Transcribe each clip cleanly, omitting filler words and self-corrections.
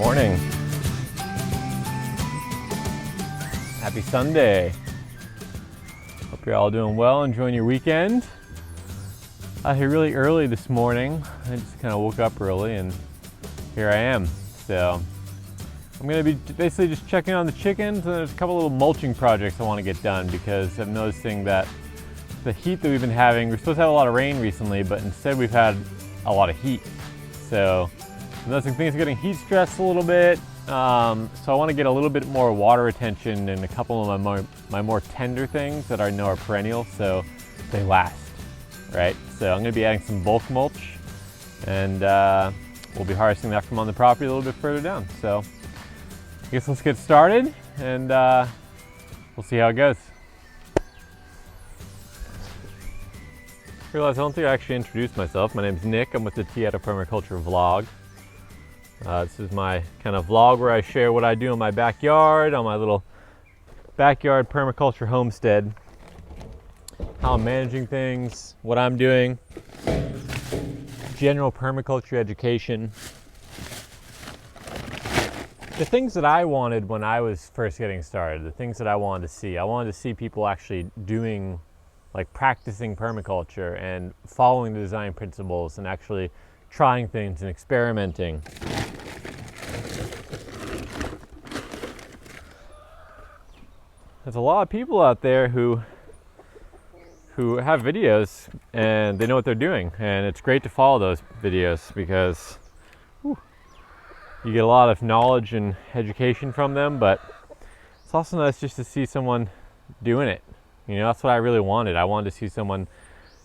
Morning. Happy Sunday. Hope you're all doing well, enjoying your weekend. Out here really early this morning. I just kind of woke up early and here I am. So I'm going to be basically just checking on the chickens, and there's a couple little mulching projects I want to get done because I'm noticing that the heat that we've been having, we're supposed to have a lot of rain recently, but instead we've had a lot of heat. So I'm noticing things are getting heat stressed a little bit. So I want to get a little bit more water retention in a couple of my more tender things that I know are perennial, so they last, right? So I'm going to be adding some bulk mulch, and we'll be harvesting that from on the property a little bit further down. So I guess let's get started, and we'll see how it goes. I realized I don't think I actually introduced myself. My name's Nick. I'm with the Permaculture vlog. This is my kind of vlog where I share what I do in my backyard, on my little backyard permaculture homestead. How I'm managing things, what I'm doing, general permaculture education. The things that I wanted when I was first getting started, the things that I wanted to see. I wanted to see people actually doing, like practicing permaculture and following the design principles and actually trying things and experimenting. There's a lot of people out there who have videos and they know what they're doing, and it's great to follow those videos because you get a lot of knowledge and education from them, but it's also nice just to see someone doing it. You know, that's what I really wanted. I wanted to see someone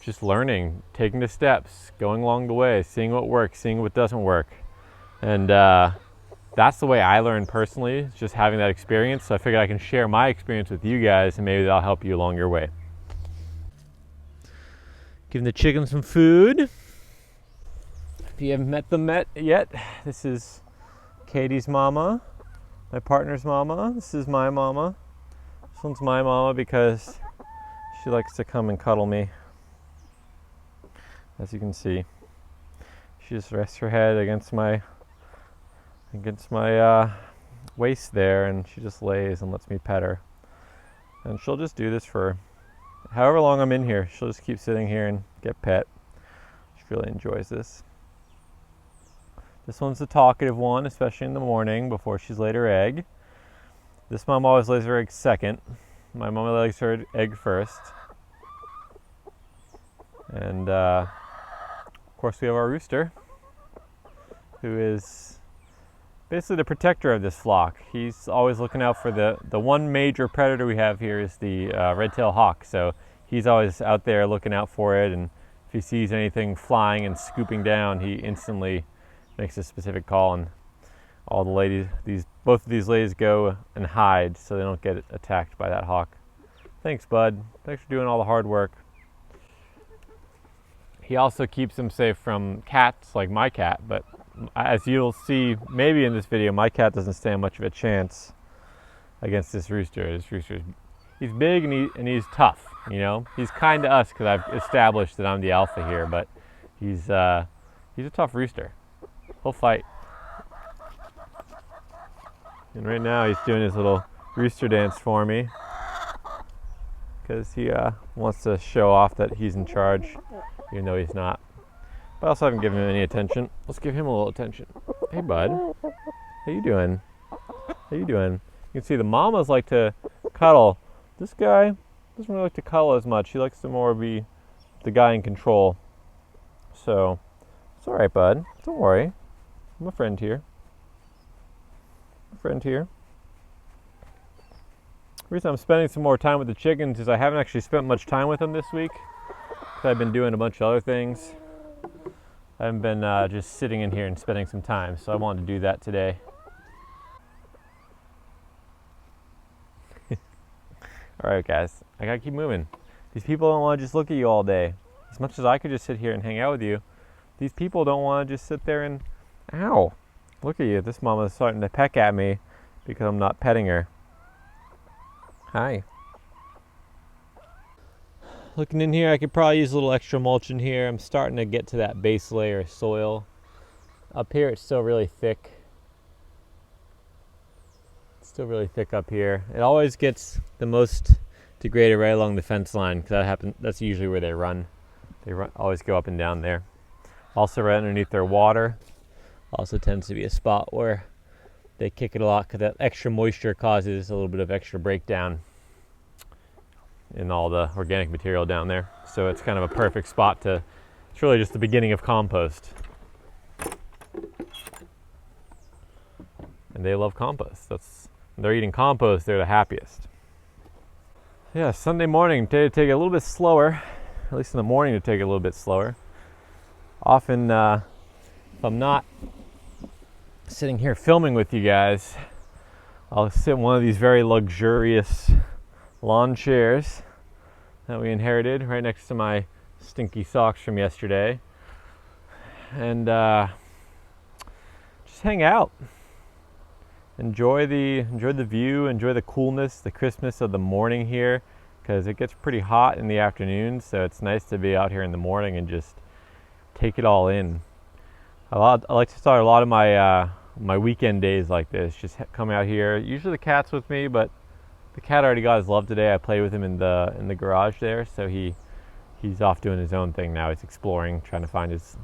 just learning, taking the steps, going along the way, seeing what works, seeing what doesn't work. And that's the way I learned personally, just having that experience. So I figured I can share my experience with you guys, and maybe that'll help you along your way. Giving the chickens some food. If you haven't met them yet, this is Katie's mama, my partner's mama. This is my mama. This one's my mama because she likes to come and cuddle me. As you can see, she just rests her head against my waist there, and she just lays and lets me pet her. And she'll just do this for however long I'm in here. She'll just keep sitting here and get pet. She really enjoys this. This one's the talkative one, especially in the morning before she's laid her egg. This mom always lays her egg second. My mama lays her egg first. And of course we have our rooster, who is basically the protector of this flock. He's always looking out for the one major predator we have here is the red-tailed hawk. So he's always out there looking out for it, and if he sees anything flying and scooping down, he instantly makes a specific call, and all the ladies, both of these ladies go and hide so they don't get attacked by that hawk. Thanks, bud. Thanks for doing all the hard work. He also keeps them safe from cats, like my cat, but as you'll see maybe in this video, my cat doesn't stand much of a chance against this rooster. This rooster, he's big and he's tough, you know. He's kind to us because I've established that I'm the alpha here, but he's a tough rooster. He'll fight. And right now he's doing his little rooster dance for me because he wants to show off that he's in charge, even though he's not. But I also haven't given him any attention. Let's give him a little attention. Hey, bud. How you doing? How you doing? You can see the mamas like to cuddle. This guy doesn't really like to cuddle as much. He likes to more be the guy in control. So it's all right, bud. Don't worry. I'm a friend here. The reason I'm spending some more time with the chickens is I haven't actually spent much time with them this week. I've been doing a bunch of other things. I haven't been just sitting in here and spending some time, so I wanted to do that today. All right, guys, I gotta keep moving. These people don't want to just look at you all day. As much as I could just sit here and hang out with you, these people don't want to just sit there and, ow, look at you. This mama's starting to peck at me because I'm not petting her. Hi. Looking in here, I could probably use a little extra mulch in here. I'm starting to get to that base layer of soil. Up here it's still really thick. still really thick up here. It always gets the most degraded right along the fence line because that's usually where they run. Always go up and down there. Also right underneath their water also tends to be a spot where they kick it a lot because that extra moisture causes a little bit of extra breakdown in all the organic material down there. So it's kind of a perfect spot it's really just the beginning of compost. And they love compost. When they're eating compost, they're the happiest. Yeah, Sunday morning, today to take it a little bit slower, at least in the morning to take it a little bit slower. Often, if I'm not sitting here filming with you guys, I'll sit in one of these very luxurious lawn chairs that we inherited right next to my stinky socks from yesterday, and just hang out, enjoy the view, enjoy the coolness, the crispness of the morning here, because it gets pretty hot in the afternoon, so it's nice to be out here in the morning and just take it all in. I like to start a lot of my weekend days like this, just come out here. Usually the cat's with me, but the cat already got his love today. I played with him in the garage there, so he's off doing his own thing now. He's exploring, trying to find his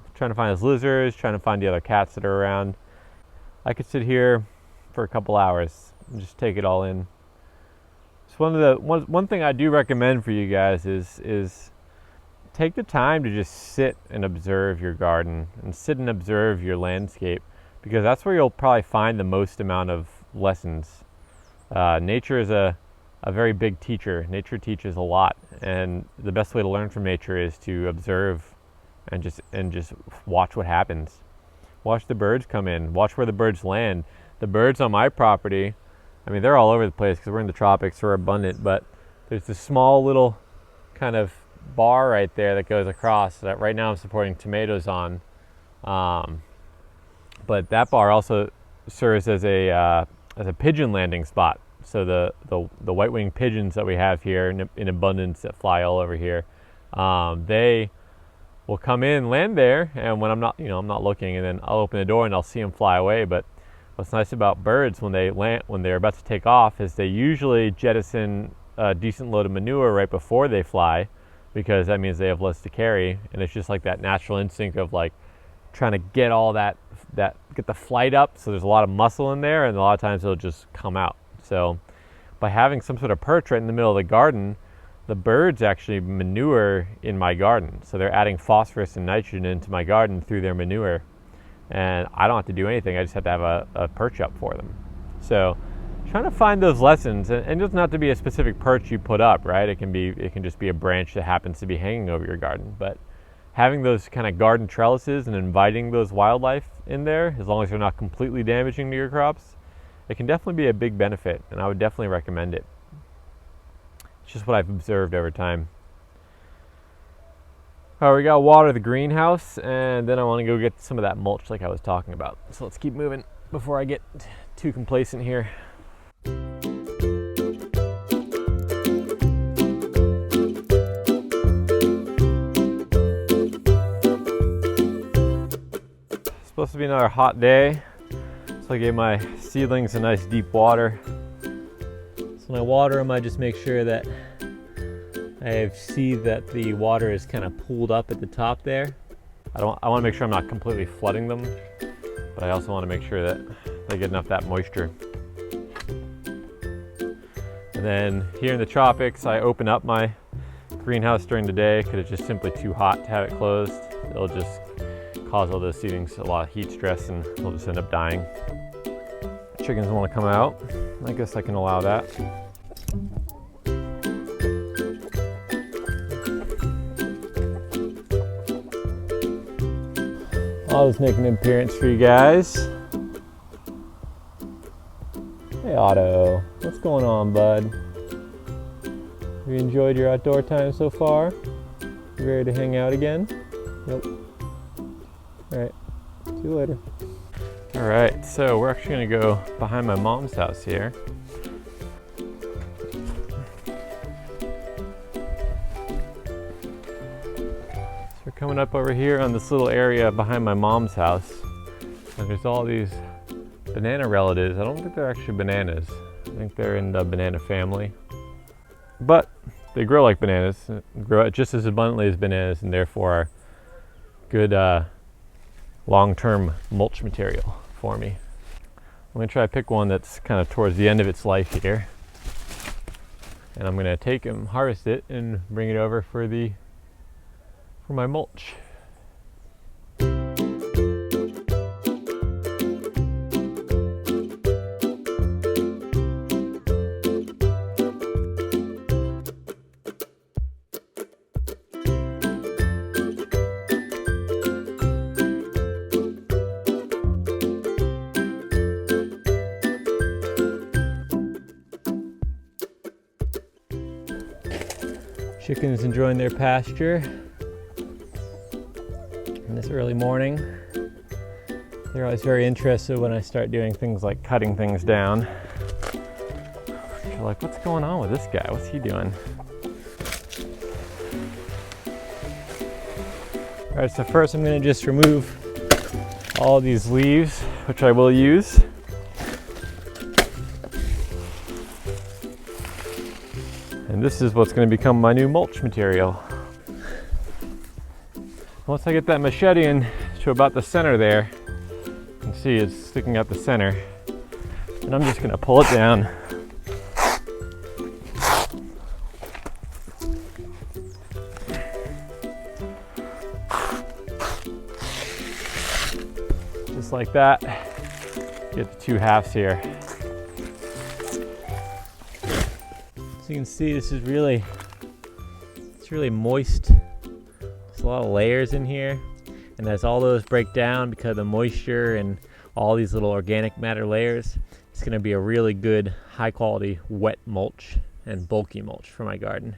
lizards, trying to find the other cats that are around. I could sit here for a couple hours and just take it all in. So one thing I do recommend for you guys is take the time to just sit and observe your garden and sit and observe your landscape, because that's where you'll probably find the most amount of lessons. Nature is a very big teacher. Nature teaches a lot, and the best way to learn from nature is to observe and just watch what happens. Watch the birds come in, watch where the birds land. The birds on my property, I mean, they're all over the place because we're in the tropics, we're abundant, but there's this small little kind of bar right there that goes across that right now I'm supporting tomatoes on. But that bar also serves as a pigeon landing spot. So the white-winged pigeons that we have here in abundance that fly all over here, they will come in, land there, and when I'm not looking, and then I'll open the door and I'll see them fly away. But what's nice about birds when they're about to take off is they usually jettison a decent load of manure right before they fly, because that means they have less to carry, and it's just like that natural instinct of like trying to get all that get the flight up. So there's a lot of muscle in there, and a lot of times it'll just come out. So by having some sort of perch right in the middle of the garden, the birds actually manure in my garden. So they're adding phosphorus and nitrogen into my garden through their manure, and I don't have to do anything. I just have to have a perch up for them. So trying to find those lessons, and it doesn't have to be a specific perch you put up, right? It can just be a branch that happens to be hanging over your garden. But having those kind of garden trellises and inviting those wildlife in there, as long as they're not completely damaging to your crops, it can definitely be a big benefit, and I would definitely recommend it. It's just what I've observed over time. All right, we got to water the greenhouse, and then I want to go get some of that mulch like I was talking about. So let's keep moving before I get too complacent here. It's supposed to be another hot day, so I gave my seedlings a nice deep water. So when I water them, I just make sure that I see that the water is kind of pooled up at the top there. I want to make sure I'm not completely flooding them, but I also want to make sure that they get enough of that moisture. And then here in the tropics, I open up my greenhouse during the day because it's just simply too hot to have it closed. It'll just cause all those seedlings a lot of heat stress, and they'll just end up dying. Chickens want to come out. I guess I can allow that. I'll just make an appearance for you guys. Hey Otto, what's going on, bud? Have you enjoyed your outdoor time so far? You ready to hang out again? Nope. Alright, see you later. Alright, so we're actually going to go behind my mom's house here. So we're coming up over here on this little area behind my mom's house. And there's all these banana relatives. I don't think they're actually bananas. I think they're in the banana family. But they grow like bananas, grow just as abundantly as bananas, and therefore are good long-term mulch material for me. I'm going to try to pick one that's kind of towards the end of its life here. And I'm going to take and harvest it and bring it over for my mulch. Chickens enjoying their pasture in this early morning. They're always very interested when I start doing things like cutting things down. They're like, what's going on with this guy? What's he doing? All right, so first I'm going to just remove all these leaves, which I will use. And this is what's going to become my new mulch material. Once I get that machete in to about the center there, you can see it's sticking out the center. And I'm just going to pull it down. Just like that. Get the two halves here. So you can see this is really moist. There's a lot of layers in here, and as all those break down because of the moisture and all these little organic matter layers, it's going to be a really good high quality wet mulch and bulky mulch for my garden.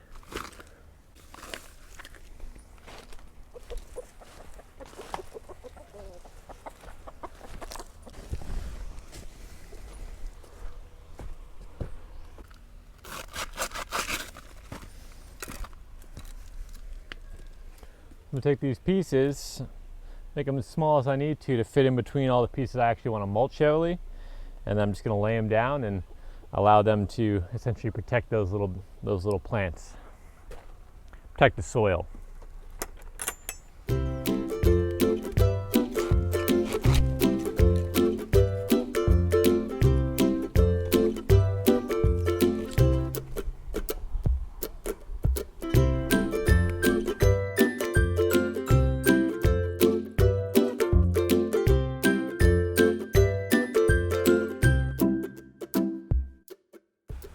I'm going to take these pieces, make them as small as I need to fit in between all the pieces I actually want to mulch heavily, and then I'm just going to lay them down and allow them to essentially protect those little plants, protect the soil.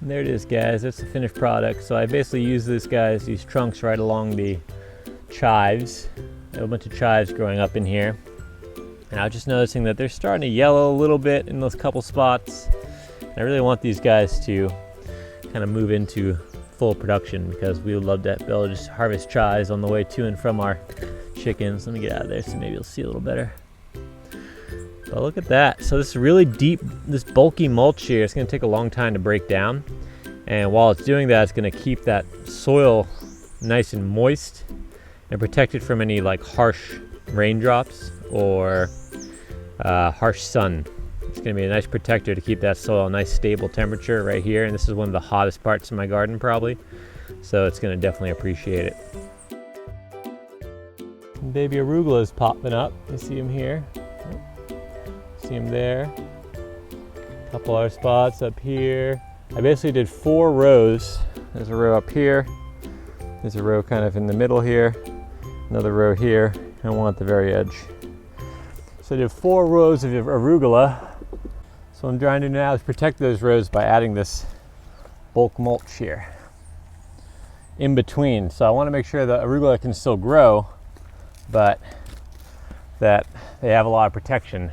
And there it is, guys. That's the finished product. So I basically use these trunks right along the chives. I have a bunch of chives growing up in here. And I was just noticing that they're starting to yellow a little bit in those couple spots. And I really want these guys to kind of move into full production because we would love to be able to just harvest chives on the way to and from our chickens. Let me get out of there so maybe you'll see a little better. But look at that. So this is really deep, this bulky mulch here, it's going to take a long time to break down. And while it's doing that, it's going to keep that soil nice and moist and protect it from any like harsh raindrops or harsh sun. It's going to be a nice protector to keep that soil a nice stable temperature right here. And this is one of the hottest parts of my garden probably. So it's going to definitely appreciate it. And baby arugula is popping up. You see him here. See them there. A couple other spots up here. I basically did 4 rows. There's a row up here. There's a row kind of in the middle here. Another row here, and one at the very edge. So I did 4 rows of arugula. So what I'm trying to do now is protect those rows by adding this bulk mulch here in between. So I want to make sure the arugula can still grow, but that they have a lot of protection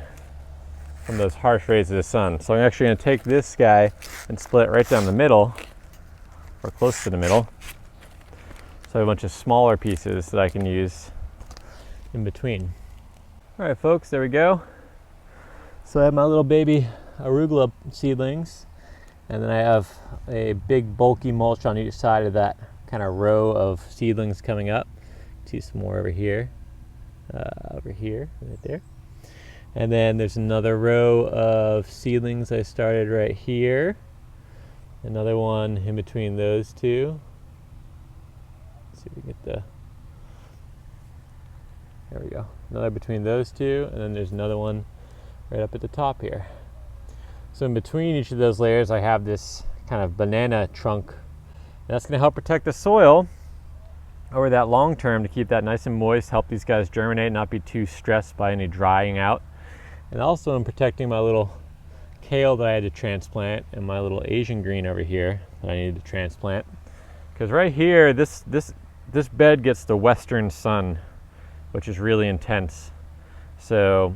from those harsh rays of the sun. So I'm actually going to take this guy and split it right down the middle, or close to the middle. So I have a bunch of smaller pieces that I can use in between. All right, folks, there we go. So I have my little baby arugula seedlings, and then I have a big bulky mulch on each side of that kind of row of seedlings coming up. See some more over here, right there. And then there's another row of seedlings I started right here. Another one in between those two. Let's see if we get the, there we go. Another between those two, and then there's another one right up at the top here. So in between each of those layers, I have this kind of banana trunk. And that's going to help protect the soil over that long term to keep that nice and moist, help these guys germinate, not be too stressed by any drying out. And also in protecting my little kale that I had to transplant and my little Asian green over here that I needed to transplant. Because right here, this bed gets the western sun, which is really intense. So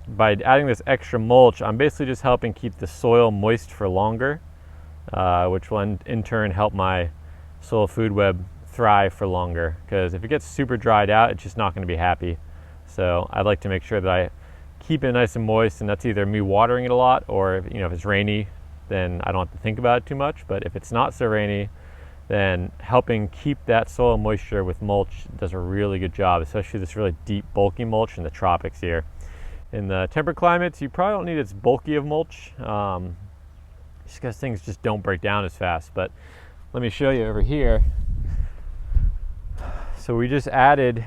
by adding this extra mulch, I'm basically just helping keep the soil moist for longer, which will in turn help my soil food web thrive for longer. Because if it gets super dried out, it's just not going to be happy. So I'd like to make sure that I keep it nice and moist, and that's either me watering it a lot, or if it's rainy, then I don't have to think about it too much. But if it's not so rainy, then helping keep that soil moisture with mulch does a really good job, especially this really deep, bulky mulch in the tropics here. In the temperate climates, you probably don't need as bulky of mulch, just because things just don't break down as fast. But let me show you over here. So we just added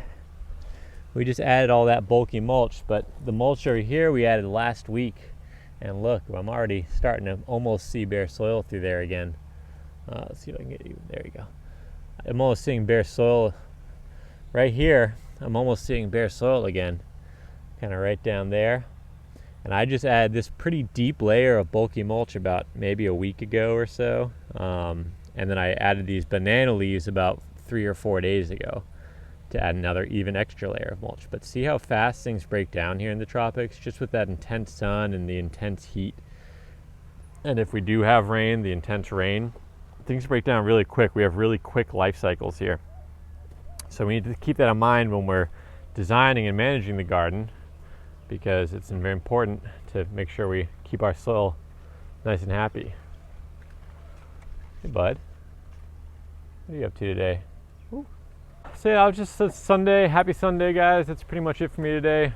all that bulky mulch, but the mulch over here we added last week, and look, I'm already starting to almost see bare soil through there again. Let's see if I can get you. There you go. I'm almost seeing bare soil right here. I'm almost seeing bare soil again, kind of right down there. And I just added this pretty deep layer of bulky mulch about maybe a week ago or so, and then I added these banana leaves about 3 or 4 days ago to add another even extra layer of mulch. But see how fast things break down here in the tropics, just with that intense sun and the intense heat. And if we do have rain, the intense rain, things break down really quick. We have really quick life cycles here. So we need to keep that in mind when we're designing and managing the garden, because it's very important to make sure we keep our soil nice and happy. Hey bud, what are you up to today? Ooh. So yeah, it's Sunday. Happy Sunday, guys. That's pretty much it for me today.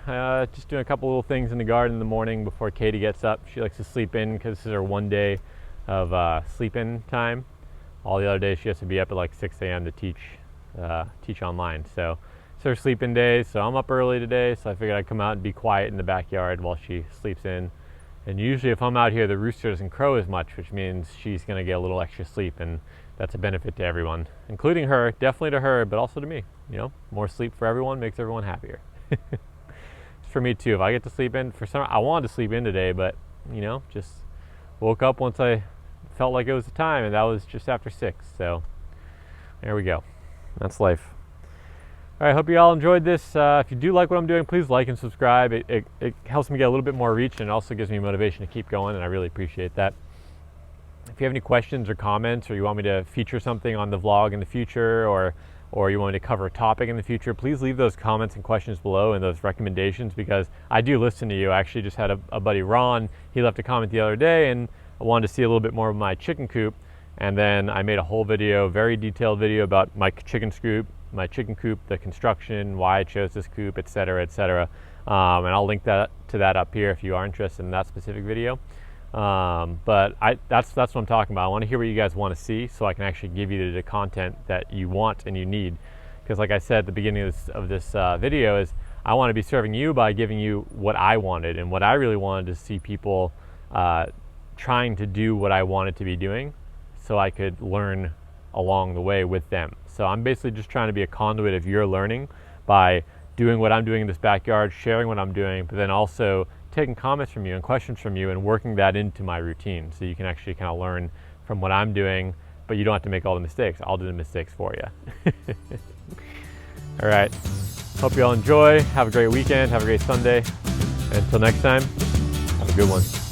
Just doing a couple little things in the garden in the morning before Katie gets up. She likes to sleep in because this is her one day of sleep-in time. All the other days she has to be up at like 6 a.m. to teach online. So it's her sleep-in day. So I'm up early today, so I figured I'd come out and be quiet in the backyard while she sleeps in. And usually if I'm out here, the rooster doesn't crow as much, which means she's going to get a little extra sleep, and that's a benefit to everyone, including her, definitely to her, but also to me. More sleep for everyone makes everyone happier. For me too, if I get to sleep in, I wanted to sleep in today, but just woke up once I felt like it was the time, and that was just after 6. So there we go. That's life. All right, hope you all enjoyed this. If you do like what I'm doing, please like and subscribe. It helps me get a little bit more reach, and also gives me motivation to keep going, and I really appreciate that. If you have any questions or comments, or you want me to feature something on the vlog in the future, or you want me to cover a topic in the future, please leave those comments and questions below and those recommendations, because I do listen to you. I actually just had a buddy, Ron. He left a comment the other day, and I wanted to see a little bit more of my chicken coop, and then I made a whole video, very detailed video about my chicken coop, the construction, why I chose this coop, etc., etc. And I'll link to that up here if you are interested in that specific video. But that's what I'm talking about. I want to hear what you guys want to see, so I can actually give you the content that you want and you need. Because like I said at the beginning of this video, is I want to be serving you by giving you what I wanted, and what I really wanted to see people trying to do what I wanted to be doing, so I could learn along the way with them. So I'm basically just trying to be a conduit of your learning by doing what I'm doing in this backyard, sharing what I'm doing, but then also taking comments from you and questions from you and working that into my routine, so you can actually kind of learn from what I'm doing, but you don't have to make all the mistakes. I'll do the mistakes for you. All right, hope you all enjoy. Have a great weekend. Have a great Sunday. Until next time, have a good one.